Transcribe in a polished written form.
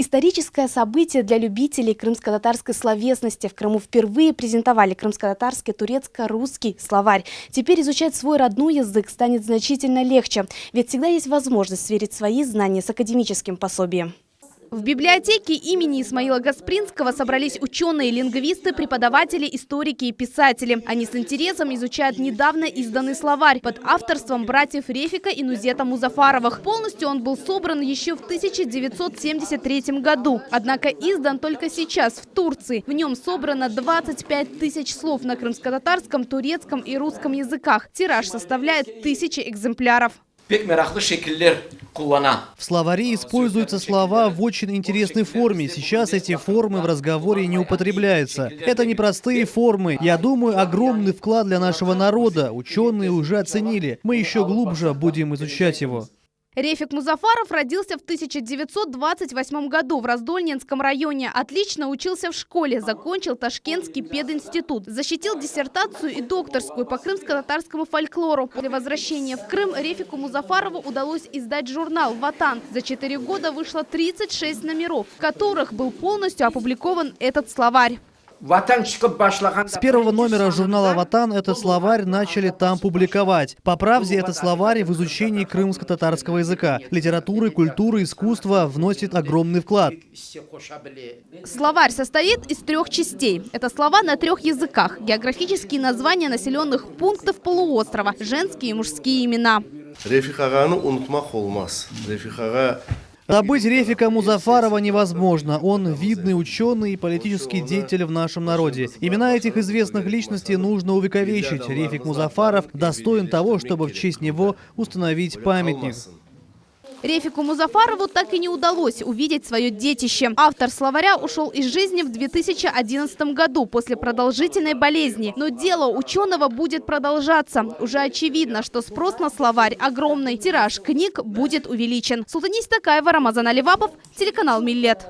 Историческое событие для любителей крымско-татарской словесности. В Крыму впервые презентовали крымско-татарский турецко-русский словарь. Теперь изучать свой родной язык станет значительно легче, ведь всегда есть возможность сверить свои знания с академическим пособием. В библиотеке имени Исмаила Гаспринского собрались ученые, лингвисты, преподаватели, историки и писатели. Они с интересом изучают недавно изданный словарь под авторством братьев Рефика и Нузета Музафаровых. Полностью он был собран еще в 1973 году. Однако издан только сейчас в Турции. В нем собрано 25 тысяч слов на крымско-татарском, турецком и русском языках. Тираж составляет 1000 экземпляров. В словаре используются слова в очень интересной форме. Сейчас эти формы в разговоре не употребляются. Это непростые формы. Я думаю, огромный вклад для нашего народа. Ученые уже оценили. Мы еще глубже будем изучать его. Рефик Музафаров родился в 1928 году в Раздольненском районе. Отлично учился в школе, закончил Ташкентский пединститут. Защитил диссертацию и докторскую по крымско-татарскому фольклору. После возвращения в Крым Рефику Музафарову удалось издать журнал «Ватан». За 4 года вышло 36 номеров, в которых был полностью опубликован этот словарь. С первого номера журнала «Ватан» этот словарь начали там публиковать. По правде, этот словарь в изучении крымско-татарского языка, литературы, культуры, искусства вносит огромный вклад. Словарь состоит из 3 частей. Это слова на 3 языках, географические названия населенных пунктов полуострова, женские и мужские имена. Забыть Рефика Музафарова невозможно. Он видный ученый и политический деятель в нашем народе. Имена этих известных личностей нужно увековечить. Рефик Музафаров достоин того, чтобы в честь него установить памятник. Рефику Музафарову так и не удалось увидеть свое детище. Автор словаря ушел из жизни в 2011 году после продолжительной болезни. Но дело ученого будет продолжаться. Уже очевидно, что спрос на словарь огромный. Тираж книг будет увеличен. Султанис Такаева, Рамазан Аливапов, телеканал Миллет.